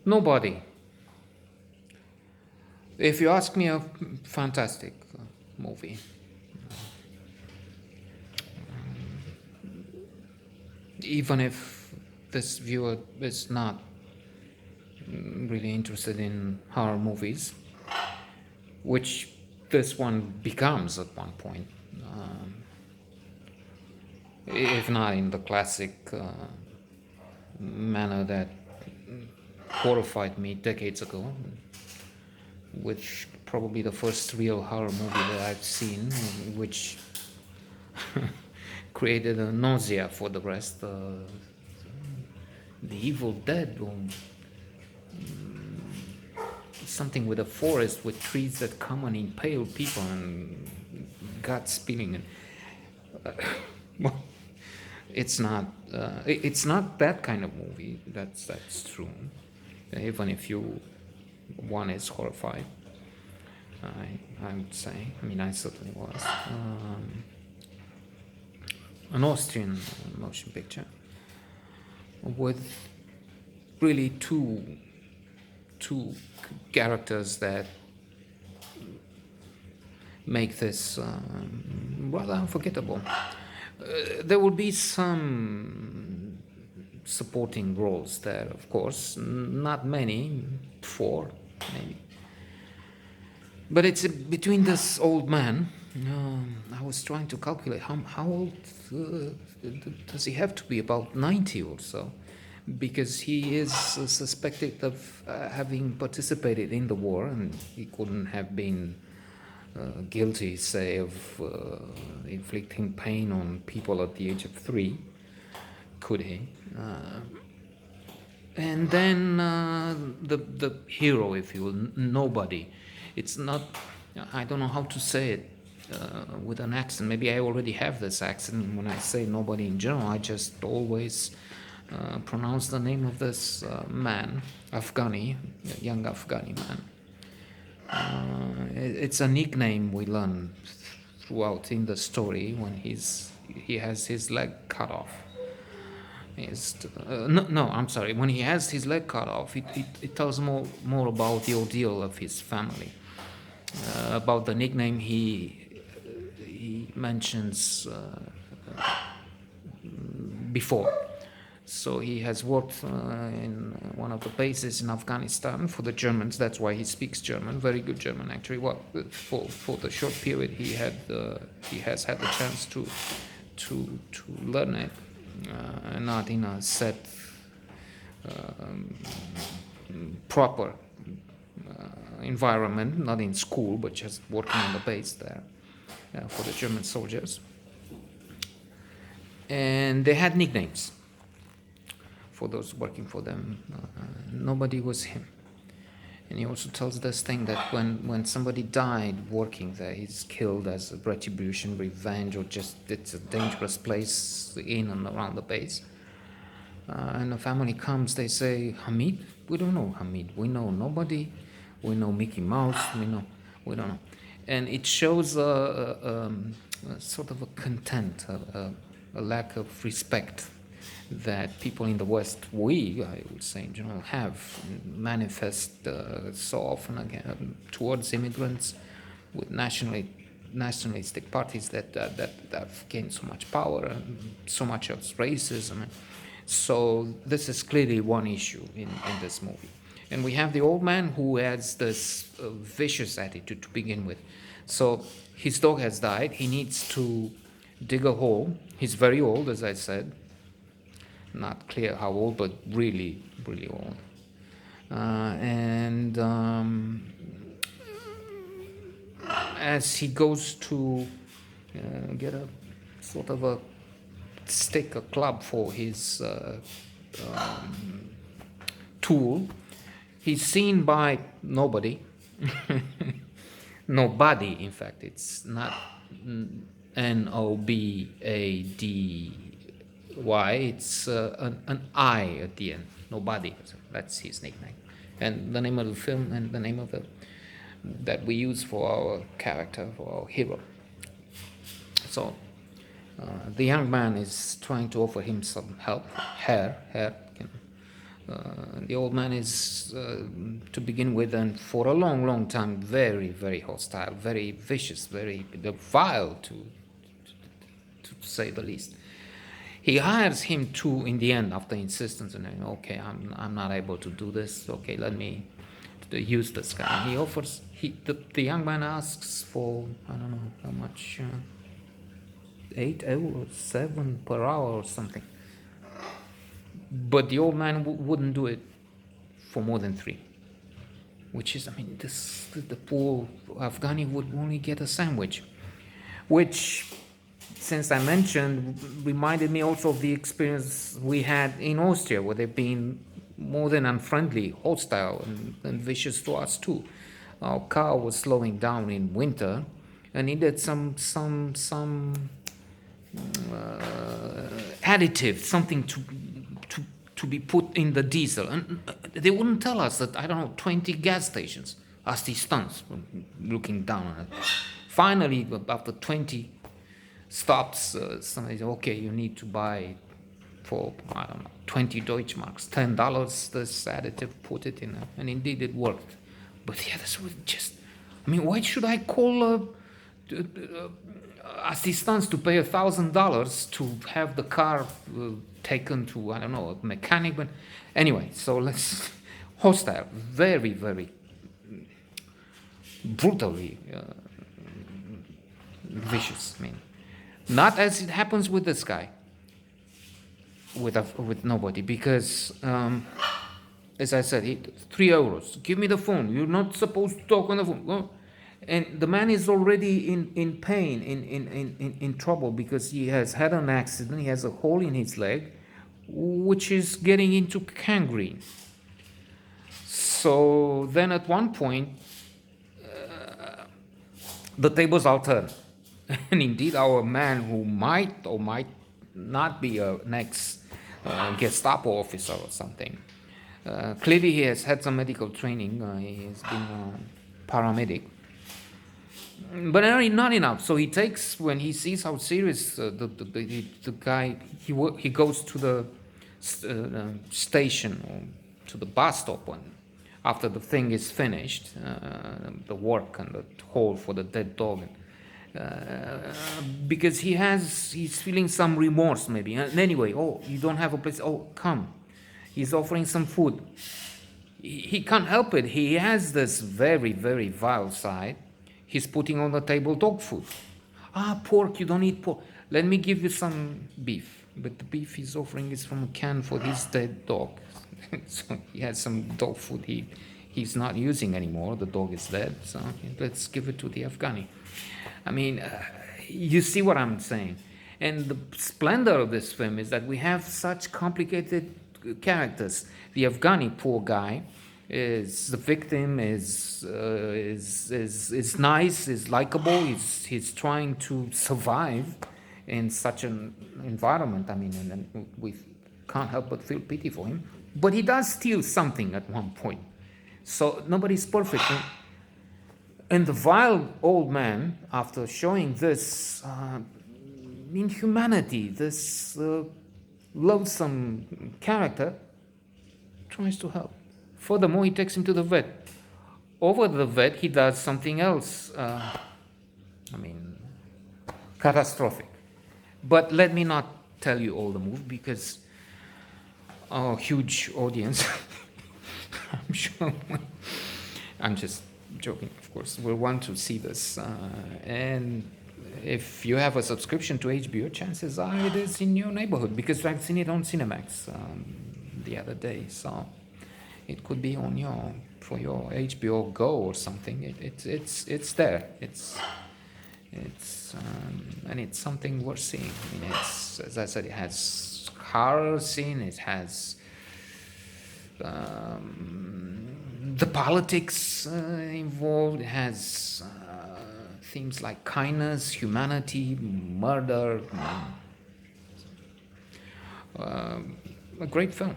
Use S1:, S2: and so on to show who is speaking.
S1: Nobody. If you ask me, a fantastic movie. Even if this viewer is not really interested in horror movies, which this one becomes at one point, if not in the classic manner that horrified me decades ago, which probably the first real horror movie that I've seen, which created a nausea for the rest. The Evil Dead, or something with a forest with trees that come and impale people and gut spilling. And well, it's not. It's not that kind of movie. That's true. Even if one is horrified, I would say. I mean, I certainly was. An Austrian motion picture with really two characters that make this rather unforgettable. There will be some supporting roles there, of course, not many, 4 maybe. But it's between this old man. I was trying to calculate how old does he have to be? About 90 or so, because he is suspected of having participated in the war, and he couldn't have been guilty, say, of inflicting pain on people at the age of 3, could he? And then the hero, if you will, Nobody. It's not. I don't know how to say it with an accent. Maybe I already have this accent. When I say nobody in general, I just always pronounce the name of this man, Afghani, young Afghani man. It's a nickname we learn throughout in the story when he has his leg cut off. No, I'm sorry. When he has his leg cut off, it tells more about the ordeal of his family. About the nickname, he mentions before. So he has worked in one of the bases in Afghanistan for the Germans. That's why he speaks German, very good German actually. Well, for the short period he has had the chance to learn it, not in a set proper environment, not in school, but just working on the base there for the German soldiers. And they had nicknames for those working for them. Nobody was him. And he also tells this thing that when somebody died working there, he's killed as a retribution, revenge, or just it's a dangerous place in and around the base. And the family comes, they say, Hamid? We don't know Hamid. We know Nobody. We know Mickey Mouse. We don't know. And it shows a sort of a contempt, a lack of respect that people in the West, I would say in general, have manifest so often again towards immigrants with nationalistic parties that have gained so much power and so much of racism. So this is clearly one issue in this movie. And we have the old man who has this vicious attitude to begin with. So his dog has died. He needs to dig a hole. He's very old, as I said. Not clear how old, but really, really old. And as he goes to get a sort of a stick, a club for his tool, he's seen by Nobody. Nobody, in fact, it's not Nobady, it's an I at the end. Nobody, that's his nickname, and the name of the film and the name of that we use for our character, for our hero. So the young man is trying to offer him some help. Hair, The old man is, to begin with, and for a long, long time, very, very hostile, very vicious, very vile, to say the least. He hires him to, in the end, after insistence, and okay, I'm not able to do this. Okay, let me use this guy. He offers. The young man asks for, I don't know how much, 8 euros, 7 per hour or something. But the old man wouldn't do it for more than 3, which is, I mean, the poor Afghani would only get a sandwich, which, since I mentioned, reminded me also of the experience we had in Austria, where they've been more than unfriendly, hostile, and vicious to us too. Our car was slowing down in winter and needed some additive, something to be put in the diesel, and they wouldn't tell us that, I don't know, 20 gas stations. Assistants looking down on it. Finally, after 20 stops, somebody said, okay, you need to buy for, I don't know, 20 Deutschmarks, $10 this additive, put it in, and indeed it worked. But the others were just, I mean, why should I call assistants to pay $1,000 to have the car taken to, I don't know, a mechanic? But anyway, so let's, hostile, very, very brutally vicious. I mean, not as it happens with this guy, with Nobody, because as I said, 3 euros. Give me the phone. You're not supposed to talk on the phone. Well, and the man is already in pain, in trouble, because he has had an accident. He has a hole in his leg, which is getting into gangrene. So then at one point, the tables are turned. And indeed, our man, who might or might not be an ex-Gestapo officer or something, clearly he has had some medical training. He has been a paramedic. But not enough. So he takes, when he sees how serious the guy, he goes to the station, or to the bus stop, when after the thing is finished, the work and the hole for the dead dog, because he's feeling some remorse maybe. And anyway, oh, you don't have a place. Oh, come. He's offering some food. He can't help it. He has this very, very vile side. He's putting on the table dog food. Pork, you don't eat pork. Let me give you some beef. But the beef he's offering is from a can for his dead dog. So he has some dog food he's not using anymore. The dog is dead, so let's give it to the Afghani. I mean, you see what I'm saying. And the splendor of this film is that we have such complicated characters. The Afghani, poor guy, is the victim, is nice, is likable, he's trying to survive in such an environment. I mean, and we can't help but feel pity for him. But he does steal something at one point. So nobody's perfect. And the vile old man, after showing this inhumanity, this loathsome character, tries to help. Furthermore, he takes him to the vet. Over the vet, he does something else, catastrophic. But let me not tell you all the movie, because our huge audience, I'm sure, I'm just joking, of course, will want to see this. And if you have a subscription to HBO, chances are it is in your neighborhood, because I've seen it on Cinemax the other day. So it could be on for your HBO Go or something. It's there. And it's something worth seeing. I mean, it's, as I said, it has horror scene. It has the politics involved. It has themes like kindness, humanity, murder. A great film.